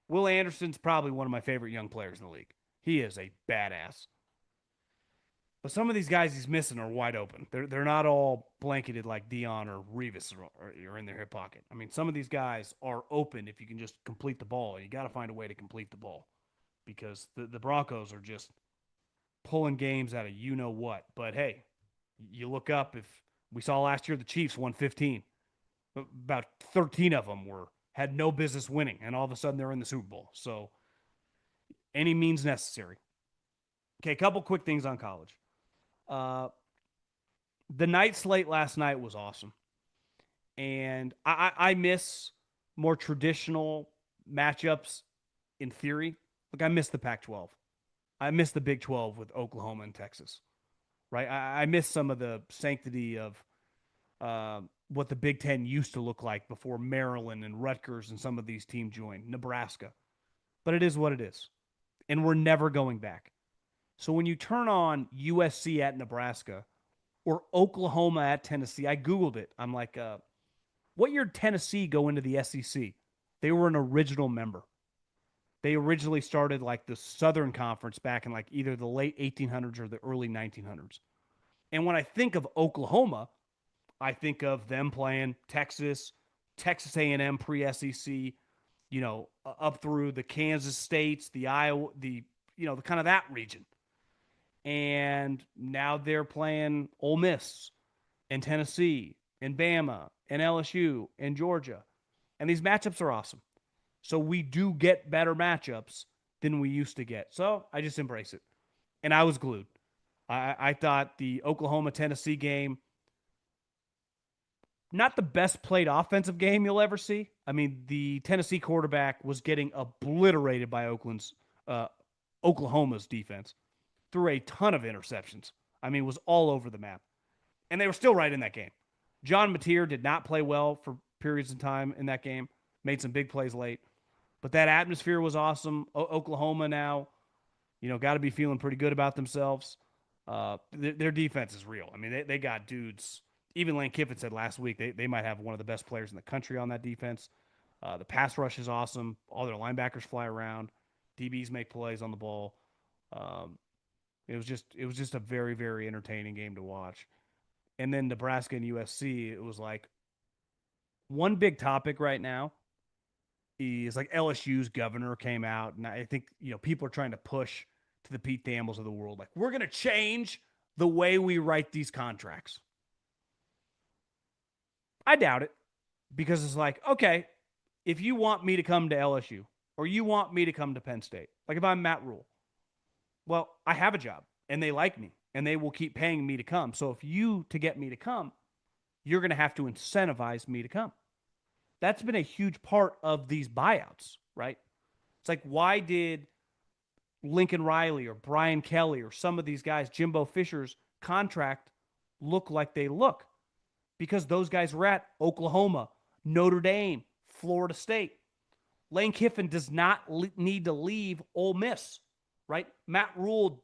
Will Anderson's probably one of my favorite young players in the league. He is a badass. But some of these guys he's missing are wide open. They're not all blanketed like Dion or Revis or in their hip pocket. I mean, some of these guys are open if you can just complete the ball. You got to find a way to complete the ball because the Broncos are just pulling games out of you know what. But hey, you look up if we saw last year the Chiefs won 15. About 13 of them had no business winning, and all of a sudden they're in the Super Bowl. So any means necessary. Okay, a couple quick things on college. The night slate last night was awesome. And I miss more traditional matchups in theory. Look, I miss the Pac 12. I miss the Big 12 with Oklahoma and Texas, right? I miss some of the sanctity of what the Big 10 used to look like before Maryland and Rutgers and some of these teams joined, Nebraska. But it is what it is. And we're never going back. So when you turn on USC at Nebraska or Oklahoma at Tennessee, I Googled it. I'm like, what year did Tennessee go into the SEC? They were an original member. They originally started like the Southern Conference back in like either the late 1800s or the early 1900s. And when I think of Oklahoma, I think of them playing Texas, Texas A&M pre-SEC, you know, up through the Kansas States, the Iowa, the kind of that region. And now they're playing Ole Miss and Tennessee and Bama and LSU and Georgia. And these matchups are awesome. So we do get better matchups than we used to get. So I just embrace it. And I was glued. I thought the Oklahoma-Tennessee game, not the best played offensive game you'll ever see. I mean, the Tennessee quarterback was getting obliterated by Oklahoma's defense. Threw a ton of interceptions. I mean, it was all over the map. And they were still right in that game. John Mateer did not play well for periods of time in that game. Made some big plays late. But that atmosphere was awesome. Oklahoma now, got to be feeling pretty good about themselves. Their defense is real. I mean, they got dudes. Even Lane Kiffin said last week they might have one of the best players in the country on that defense. The pass rush is awesome. All their linebackers fly around. DBs make plays on the ball. It was just a very, very entertaining game to watch. And then Nebraska and USC, it was like one big topic right now is like LSU's governor came out, and I think people are trying to push to the Pete Thamels of the world, like we're going to change the way we write these contracts. I doubt it, because it's like, okay, if you want me to come to LSU or you want me to come to Penn State, like if I'm Matt Rule, well, I have a job and they like me and they will keep paying me to come. So if to get me to come, you're going to have to incentivize me to come. That's been a huge part of these buyouts, right? It's like, why did Lincoln Riley or Brian Kelly or some of these guys, Jimbo Fisher's contract look like they look? Because those guys were at Oklahoma, Notre Dame, Florida State. Lane Kiffin does not need to leave Ole Miss, right? Matt Rule,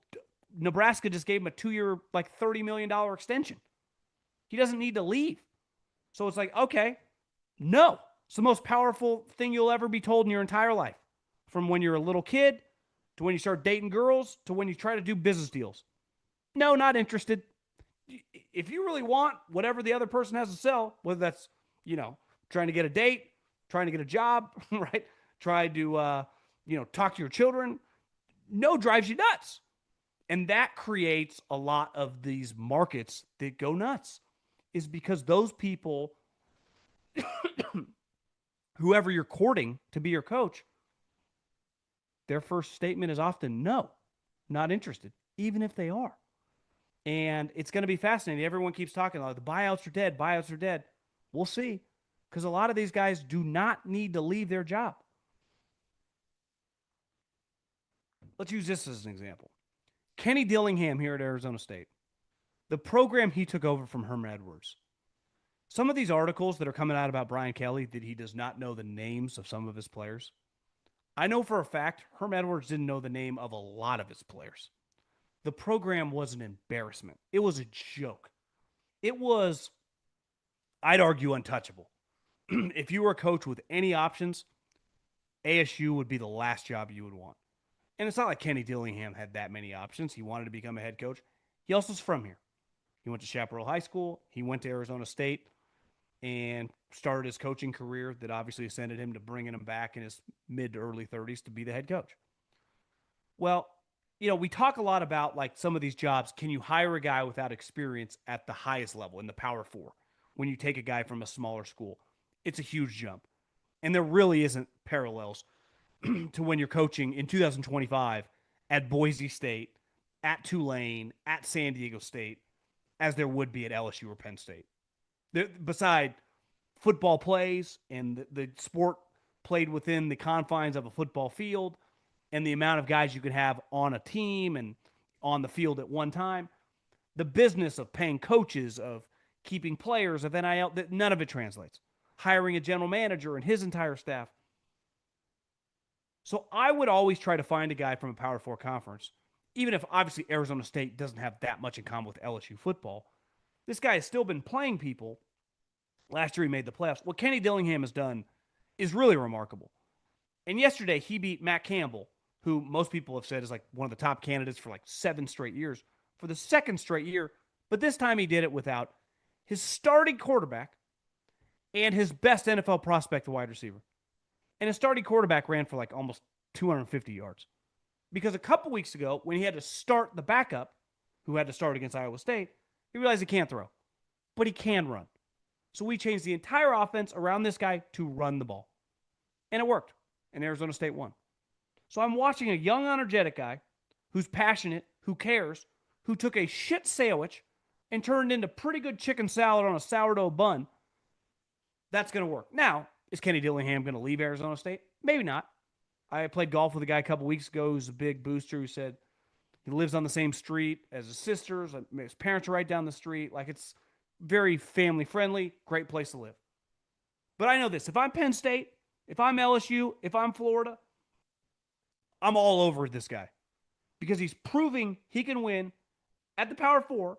Nebraska just gave him a 2-year, like $30 million extension. He doesn't need to leave. So it's like, okay, no. It's the most powerful thing you'll ever be told in your entire life. From when you're a little kid to when you start dating girls to when you try to do business deals. No, not interested. If you really want whatever the other person has to sell, whether that's, trying to get a date, trying to get a job, right? Try to, talk to your children, no drives you nuts. And that creates a lot of these markets that go nuts, is because those people, whoever you're courting to be your coach, their first statement is often no, not interested, even if they are. And it's going to be fascinating. Everyone keeps talking about the buyouts are dead. Buyouts are dead. We'll see. Because a lot of these guys do not need to leave their job. Let's use this as an example. Kenny Dillingham here at Arizona State. The program he took over from Herm Edwards. Some of these articles that are coming out about Brian Kelly that he does not know the names of some of his players. I know for a fact Herm Edwards didn't know the name of a lot of his players. The program was an embarrassment. It was a joke. It was, I'd argue, untouchable. If you were a coach with any options, ASU would be the last job you would want. And it's not like Kenny Dillingham had that many options. He wanted to become a head coach. He also is from here. He went to Chaparral High School. He went to Arizona State and started his coaching career that obviously ascended him to bringing him back in his mid to early 30s to be the head coach. Well, we talk a lot about like some of these jobs. Can you hire a guy without experience at the highest level in the Power Four when you take a guy from a smaller school? It's a huge jump. And there really isn't parallels to when you're coaching in 2025 at Boise State, at Tulane, at San Diego State, as there would be at LSU or Penn State. Beside football plays and the sport played within the confines of a football field and the amount of guys you can have on a team and on the field at one time, the business of paying coaches, of keeping players, of NIL, none of it translates. Hiring a general manager and his entire staff. So I would always try to find a guy from a Power 4 conference, even if obviously Arizona State doesn't have that much in common with LSU football. This guy has still been playing people. Last year he made the playoffs. What Kenny Dillingham has done is really remarkable. And yesterday he beat Matt Campbell, who most people have said is like one of the top candidates for like 7 straight years, for the 2nd straight year. But this time he did it without his starting quarterback and his best NFL prospect, the wide receiver. And his starting quarterback ran for like almost 250 yards. Because a couple weeks ago, when he had to start the backup, who had to start against Iowa State, he realized he can't throw, but he can run. So we changed the entire offense around this guy to run the ball. And it worked. And Arizona State won. So I'm watching a young, energetic guy who's passionate, who cares, who took a shit sandwich and turned into pretty good chicken salad on a sourdough bun. That's going to work. Now, is Kenny Dillingham going to leave Arizona State? Maybe not. I played golf with a guy a couple weeks ago who's a big booster who said he lives on the same street as his sisters. His parents are right down the street. Like, it's very family-friendly, great place to live. But I know this. If I'm Penn State, if I'm LSU, if I'm Florida, I'm all over this guy because he's proving he can win at the Power 4.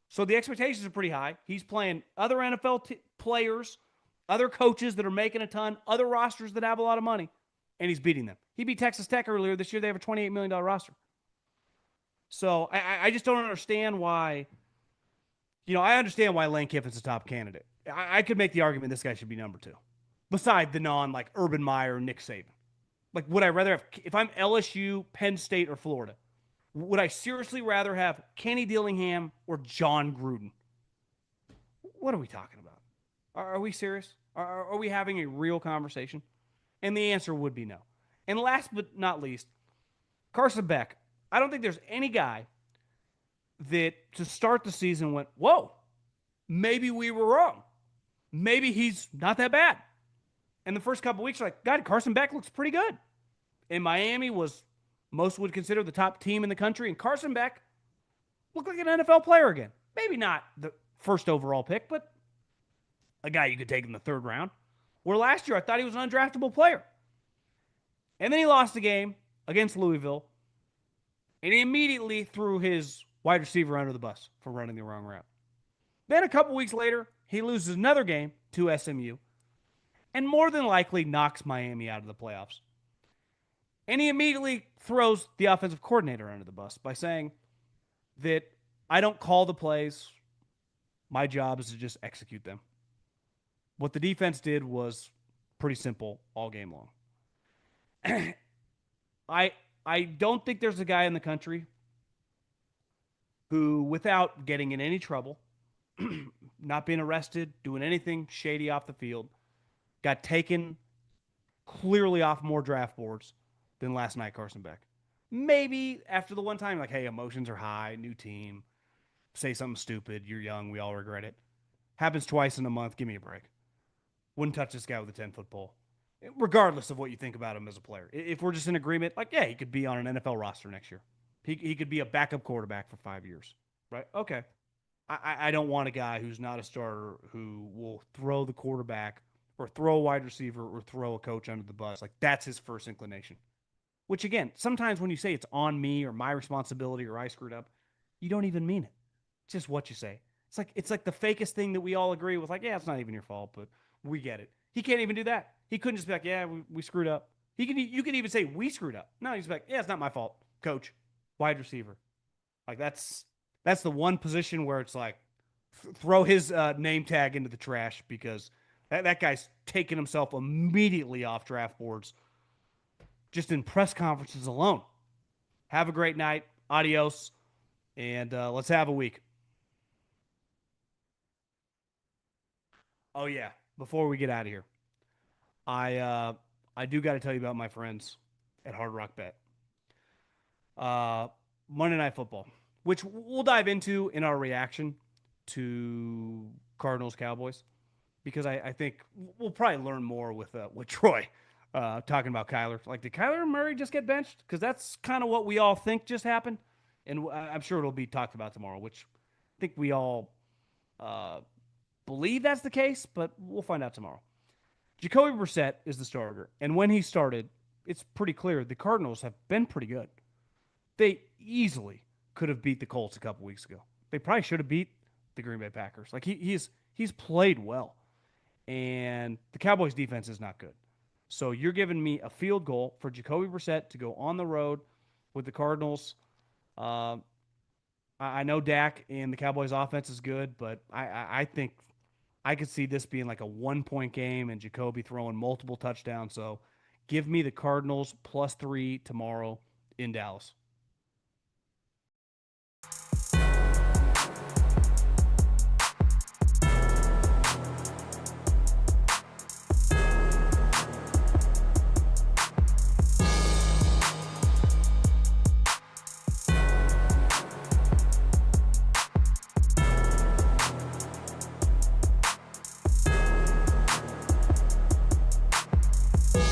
So the expectations are pretty high. He's playing other NFL players, other coaches that are making a ton, other rosters that have a lot of money, and he's beating them. He beat Texas Tech earlier this year. They have a $28 million roster. So I just don't understand why. I understand why Lane Kiffin's a top candidate. I could make the argument this guy should be number 2, beside the like Urban Meyer, Nick Saban. Like, would I rather have, if I'm LSU, Penn State, or Florida, would I seriously rather have Kenny Dillingham or John Gruden? What are we talking about? Are we serious? Are we having a real conversation? And the answer would be no. And last but not least, Carson Beck. I don't think there's any guy that to start the season went, whoa, maybe we were wrong. Maybe he's not that bad. And the first couple weeks, like, God, Carson Beck looks pretty good. And Miami was, most would consider the top team in the country. And Carson Beck looked like an NFL player again. Maybe not the first overall pick, but a guy you could take in the 3rd round. Where last year I thought he was an undraftable player. And then he lost the game against Louisville. And he immediately threw his wide receiver under the bus for running the wrong route. Then a couple weeks later, he loses another game to SMU. And more than likely knocks Miami out of the playoffs. And he immediately throws the offensive coordinator under the bus by saying that I don't call the plays. My job is to just execute them. What the defense did was pretty simple all game long. I don't think there's a guy in the country who, without getting in any trouble, not being arrested, doing anything shady off the field, got taken clearly off more draft boards than last night Carson Beck. Maybe after the one time, like, hey, emotions are high, new team, say something stupid, you're young, we all regret it. Happens twice in a month, give me a break. Wouldn't touch this guy with a 10-foot pole, regardless of what you think about him as a player. If we're just in agreement, like, yeah, he could be on an NFL roster next year. He could be a backup quarterback for 5 years, right? Okay. I don't want a guy who's not a starter who will throw the quarterback or throw a wide receiver or throw a coach under the bus. Like, that's his first inclination. Which, again, sometimes when you say it's on me or my responsibility or I screwed up, you don't even mean it. It's just what you say. It's like the fakest thing that we all agree with. Like, yeah, it's not even your fault, but we get it. He can't even do that. He couldn't just be like, yeah, we screwed up. You could even say we screwed up. No, he's like, yeah, it's not my fault. Coach, wide receiver. Like, that's That's the one position where it's like throw his name tag into the trash because that guy's taking himself immediately off draft boards just in press conferences alone. Have a great night. Adios. And let's have a week. Oh, yeah. Before we get out of here, I uh, I do got to tell you about my friends at Hard Rock Bet. Uh, Monday Night Football, which we'll dive into in our reaction to Cardinals Cowboys, because I think we'll probably learn more with Troy talking about Kyler. Like, did Kyler Murray just get benched? Because that's kind of what we all think just happened, and I'm sure it'll be talked about tomorrow. Which I think we all uh, believe that's the case, but we'll find out tomorrow. Jacoby Brissett is the starter, and when he started, it's pretty clear the Cardinals have been pretty good. They easily could have beat the Colts a couple weeks ago. They probably should have beat the Green Bay Packers. Like he's played well, and the Cowboys defense is not good. So you're giving me a field goal for Jacoby Brissett to go on the road with the Cardinals. Uh, I know Dak and the Cowboys offense is good, but I think I could see this being like a 1 point game and Jacoby throwing multiple touchdowns. So give me the Cardinals +3 tomorrow in Dallas.